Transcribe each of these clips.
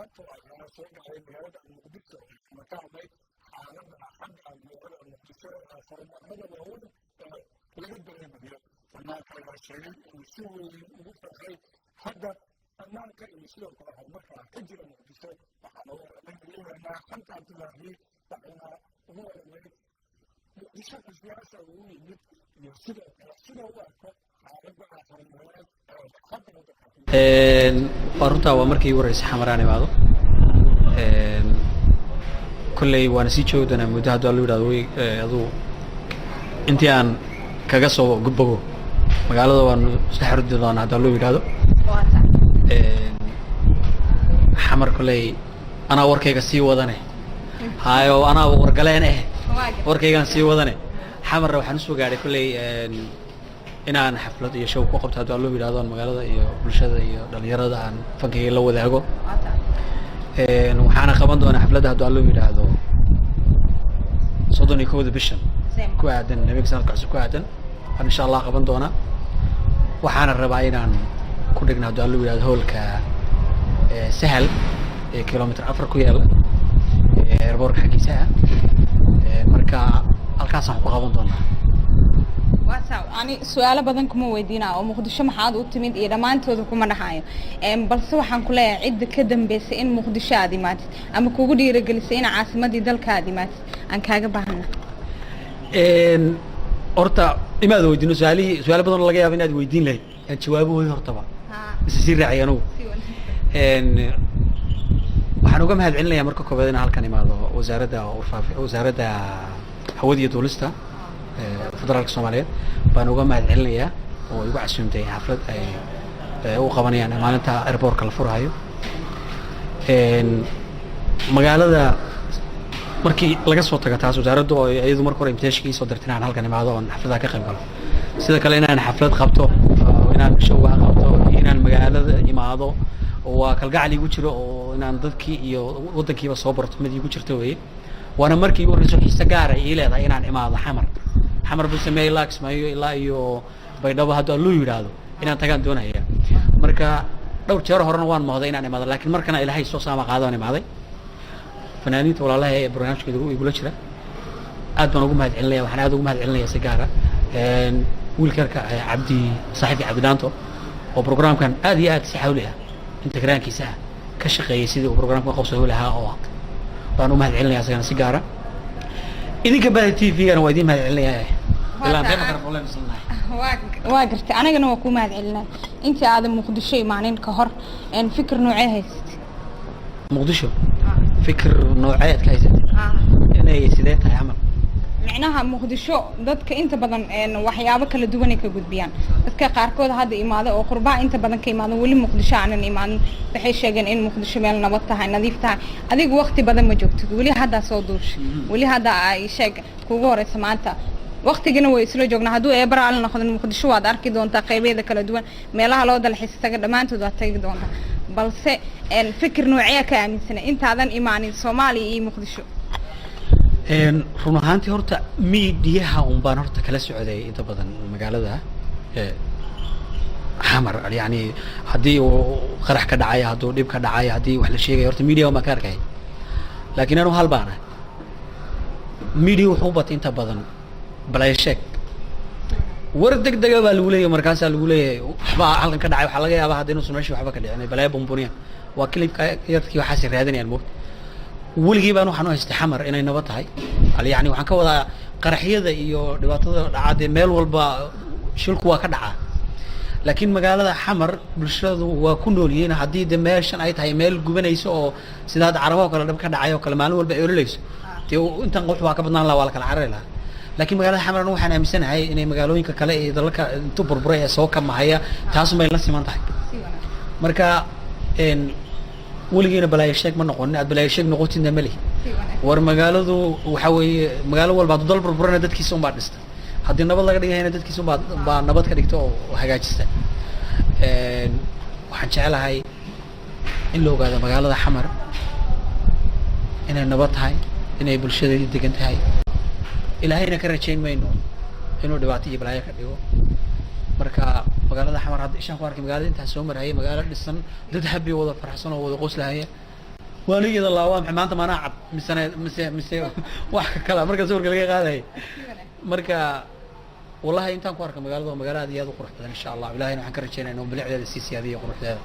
maanta waxaa soo dhacay magaalada muqdisho ama ka hadlay xaaladda xagga magaalada muqdisho farmaamada waaweyn laga dareemayo banaanka la sheegay inuu si weyn ugu farxay hadda ammaanka iyo sidoo kale horumarka ka jira muqdisho waxaana leeyahay xanta abdullaahi waxayna ugu waramay muqdisho xisbiyaasha ugu yimid iyo sidoo kale sida u arko xaaladda horumarineed hadda waa runtaa waa markii ugu horeysay xamaraan imaado kolley waana sii joogi doonaa muddo hadduu allo yidhahdo way aduu intii aan kaga soo gudbogo magaalada waanu isla xordi doonaa hadduu allo yidhahdo xamar kolley anaa warkayga sii wadane hayo anaa wargaleen warkaygaan sii wadane xamarna waxaan usoo gaadhay kolley inaan xaflad iyo show ku qabto hadduu allo yidhahdo aan magaalada iyo bulshada iyo dhalinyarada aan fankayga la wadaago waxaana qaban doonaa xafladda hadduu allo yidhaahdo 31 bishan ku aadan habeenka sanadka cusub ku aadan waan insha allah qaban doonaa waxaana rabaa inaan ku dhigno hadduu allo yidhahdo hoolka sahal ee kilomitr 4 ku yaala airportka xaggiisa marka halkaasaan ku qaban doonaa يعني سؤال بدن كم ويدينا أو مقدشة محاد وتميد إذا ما أنتوا ذكوا من حياة بس وحن كلها عد كدم بس إن مقدشة هذه مات أما كودي رجل سين عاصمة دي دل كهذه مات أن كاجا بهنا أرتا إما ذو يدينو سؤال بدن الله جاي بيناد ويدين له أنت جوابه هو أرتبا بس يصير رعيانو وحنو جم هاد علنا يا مركو كبدنا هالكلمة وزارة أورفاف وزارة حودية دولستا federaalka Soomaaliyeed baan uga mahad celinayaa oo igu casuumtay xaflad ay u qabanayaan maalinta airportka la furayo magaalada markii laga soo tago taas wasaaraddu oo iyadu markii hore imtixaankii soo dirtay inaan halkan imaado oo xafladaha ka qayb galo sida kale inaan xaflad qabto inaan show qabto inaan magaalada imaado oo kalgacal igu jiro oo inaan dadkii iyo wadankiiba soo barto mid igu jirto weey وانا مركي يقول لي سوحي سجارة إلى ذا إنا إمام حمر حمر بسميه لاكس ما إلا يو بيدابه هذا اللو يرادو إنا تكان دونه هي مركا لو تشاره هرنوان ما هذا إنا إمام لكن مركنا إلى هاي الصوصة ما قاعدون إمام فنانين طول الله برنامج كده يقول لك أدون أقوم هاد عليا وحنا أقوم هاد عليا سجارة والكرك عبدي صاحبي عبدانتو وبرنامج كان هذه سحولها أنت كران كيسها كشقي سيدي وبرنامج قوسه لها أوقات وأنا ما هالعلني أصلاً سيجارة إذا كبر تي في أنا وايدين ما هالعلني إلا أنت ما كرر ولا بسمع واقرت أنا جنوا أكون ما هالعلني أنت هذا مقدشة معنين كهر إن فكر نوعيه هست مقدشة فكر نوعية كيست أنا يسيدات يا عمل معناها مقدشة ضدك أنت بدن إن وحيابك اللي دوبني كجود بيان بس كقاركود هذا إيمان أو قرباء أنت بدن كإيمان واللي مقدشة عن الإيمان بحيث شيء إن مقدشة من نبضتها نظيفتها هذيك وقت بدن ما جبت ولي هذا صدوش ولي هذا شيء كوجور سمعته وقت جنوا ويسلو جوجنا هدو إبرة على ناخذ المقدشة وادار كده أنت قريبة ذا كلا دوان ميلها لو ده الحس تجد ما أنتوا ده تجد دوانها بس الفكر نوعية كامل سنة أنت هذا إيماني الصومالي مقدشة run ahaantii horta miidiyaha un baan horta kala socday inta badan magaalada xamar yani haddii uu qarax ka dhacay hadduu dhib ka dhacay haddii wax la sheegay horta miidiyaha ma ka arkay laakiin anu hal baan miidiya wuxuu batay inta badan balay sheeg war degdeg baa lagu leeyahay markaas lagu leeyahay waxba halkan ka dhacay waxa laga yaabaa hadii inuu sumeesho waxba ka dhicin balay bumbuniya waa clipka yarkii waxa si raadinayaan mood ولقي بانو حنو استحمر إنه نبضها يعني وحن كوضع قرحية iyo dhibaatada dhacday meel walba shilku waa ka dhaca laakiin magaalada xamar bulshadu waa ku nool yihiin hadii de meeshan ay tahay meel gubanayso oo sida carabo kala dhab ka dhacay oo kala maalin walba ay ooleyso tii intan qof waa ka badnaan la wala kala carari la laakiin magaalada xamar waxaan aaminsanahay inay magaalooyinka kale ee dalka inta burburay ee soo kamahaya taas ma la siman tahay marka ولقينا بلاي شيك من نقول نعد بلاي شيك نقول تنا ملي ور مقالدو وحوي مقالو والبعض ضل بربرنا دت كيسون بعد نست حد النبض لقى دقيقة هنا دت كيسون بعد نبض كديكتو وحاجات جسته وحنش على هاي إن لو قاعد مقالة حمر إن النبض هاي إن يبل شديد دقنت هاي إلى هنا كرر شيء ما إنه دبعتي بلاي كديو marka magaalada xamar hadda ishaan ku arkay magaalada inta soo maray magaalada dhisan dad habi wada faraxsan oo wada qoys lahaye وأنا كذا الله وام حمانت ما نعب مسنا واحد كلام مركز صور كذا قاعد مركا والله أنت أنكرك مقالة هذه هذا قرح إن شاء الله بالله إنه حنكر شيء إنه بالعدد السياسي هذه قرح هذا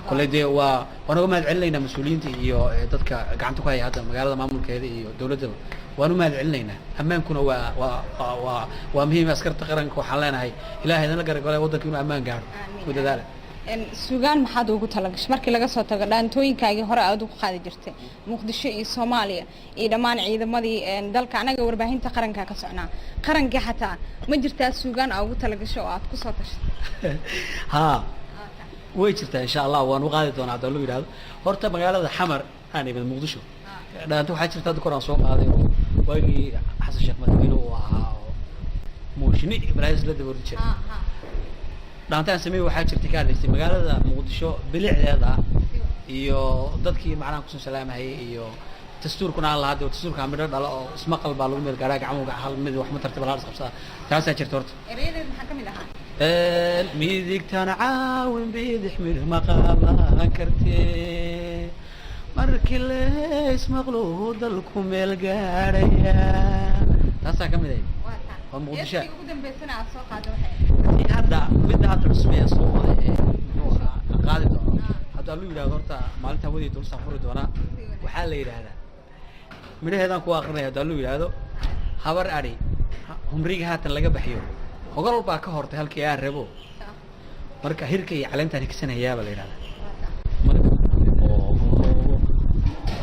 كل ده وأنا قم أدعي مسؤولين تيجي ضدك قعدتوا كاي هذا مقالة ما ممكن هذه دولة وأنا ما أدعي أمان كنا ومهم أسكر تقرنك وحلنا هاي إلهي أنا قرر قال وضدك إنه أمان قاعد وده ذلك suugaan maxaad ugu talagash markii laga soo tago dhaantooyinkaagii hore aad ugu qaadi jirtay muqdisho iyo Soomaaliya iyo dhamaan ciidamadii dalka anaga warbaahinta qaranka ka socnaa qaranka xataa ma jirtaa suugaan aad ugu talagasho oo aad ku soo tashay ha way jirtaa insha Allah waan u qaadi doonaa hadda loo yiraahdo horta magaalada Xamar aan ibad Muqdisho dhaanto waxa jirta dad koran soo qaaday waagii Xasan Sheekh Madaxweyne oo ahaa mooshini Ibrahim la dabar jiray dhaantaan sameeyay waxa jirtay ka hadlaysay magaalada Muqdisho bilicdeeda iyo dadkii macnaha ku soo salaamay iyo dastuurkuna aan lahayd dastuurka midho dhalo oo isma qalba lagu meel gaara gacmo hal mid wax ma tartiib la qabsada taas ay jirto horta ereedeed maxaa kamid ahaa midigtan caawin bidix mir maqalan kartee markii la ismaqlo dalku meel gaaraya taas ay kamid ah ومقدشة. هذا بدأ ترسمية صوّا قاعدة هذا اللي يرى غرتا مالته ودي دول سافر دونا وحال يرى هذا من هذا كوا آخرنا هذا اللي يرى هذا خبر أري هم ريجها تلاقي بحيو وقالوا بقى كهرت هالك يا ربو مركا هيركي علمت هيك سنة يا بلا يرى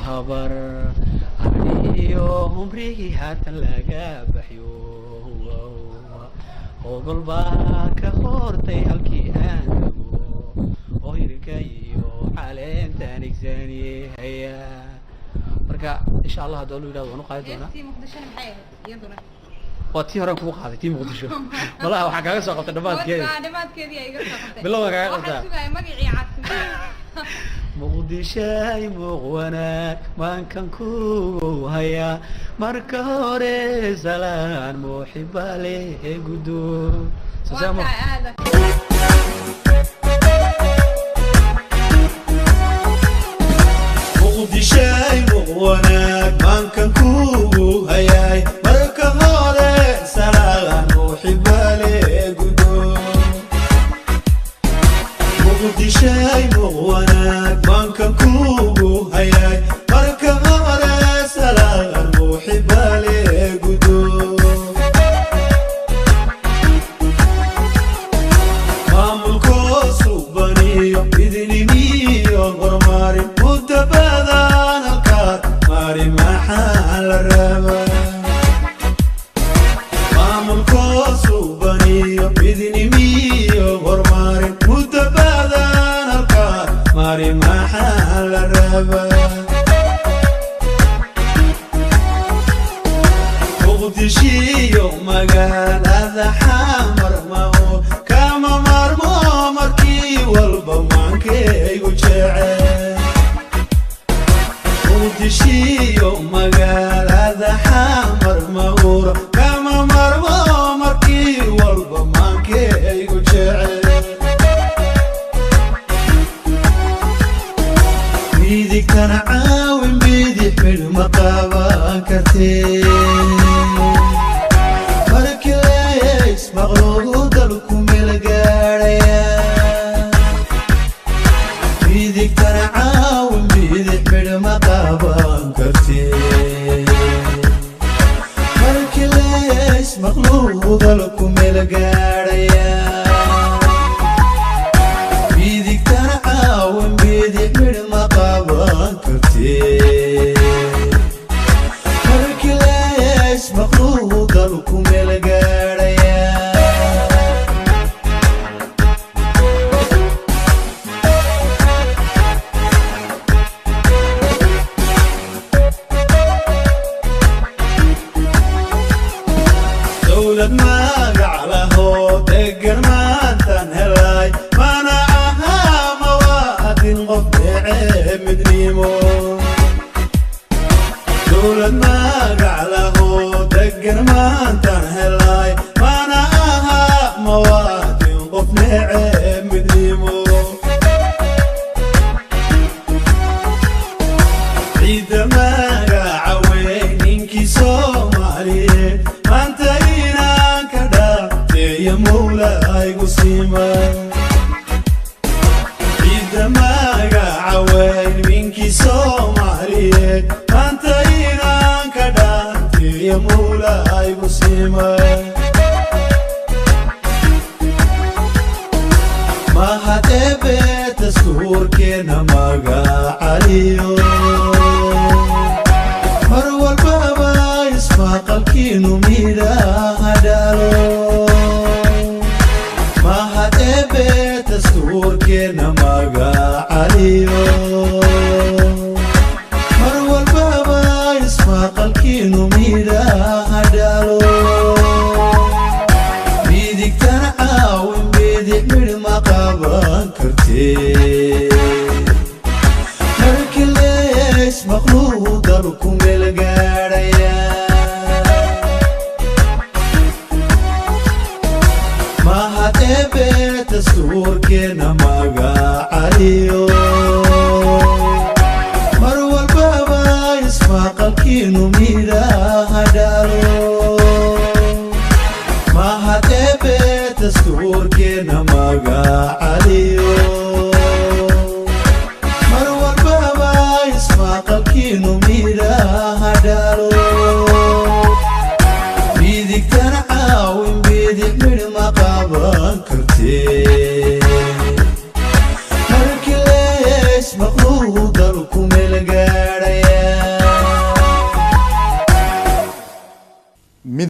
خبر أري هم ريجها تلاقي بحيو وقل باك خورتي هالكي أنا وهيركيو علين تانيك زاني هيا مركا إن شاء الله هدولو يلاقوا نقايدونا تي مقدشة محايا يدونا واتي هراك مقايدة تي مقدشة والله وحكا ساقط دمات كيدي دمات كيدي أيقا ساقطي بالله وحكا قلتا وحا سوغاي مقعي عاصم مقدشاي مغوانا وان كان كو هيا مركا هوري زلان محبا ليه قدو سوزامو مقدشاي مغوانا وان كان كو هيا مركا هوري زلان محبا ليه قدو مقدشاي مغوانا بانكا كوبو هياي مركا غارة سلام محبا لي قدو ماملكو صوبانيو إذني ميو غرماري متبادان الكار ماري محال الرابا ماملكو صوبانيو إذني ميو غرماري متبادان الكار ماري محل الربا مقدشي يوم قال هذا حمر ماهو كما مرمو مركي والبمانكي وجعل مقدشي يوم قال هذا حمر ماهو كما مرمو مركي والبمانكي وجعل بيدك تنعاون بيدك بالمقابة كثير مركز مغلوب دلكم القارية بيدك تنعاون بيدك بالمقابة كثير مركز مغلوب دلكم القارية بيدك تنعاون بيدك بالمقابة كثير مركز مخلوق لكم القارية دولة ما قعله دقر ما تنهلاي منعها مواد غفع مدنيمو دولة ما قعله دقر ما تنهلاي منعها مواد غفع مدنيمو ciidda magaca weyninkii Soomaaliyeed maanta inaan ka dhaafteeyo Mawlaaygu siman ciidda magaca weyninkii Soomaaliyeed maanta inaan ka dhaafteeyo Mawlaaygu siman mahadebe dastuurkeena magacaaliyo mar walbaba ismaqalkiinu midhaha dhalo mahadebe dastuurkeena magacaaliyo mar walbaba ismaqalkiinu midhaha dhalo midigtana caawin bidix midh ma qaban kartee markii lees maqluub dalku meel gaadhaya mahadebe dastuurkeena magacaaliyo mar walbaba ismaqalkiinu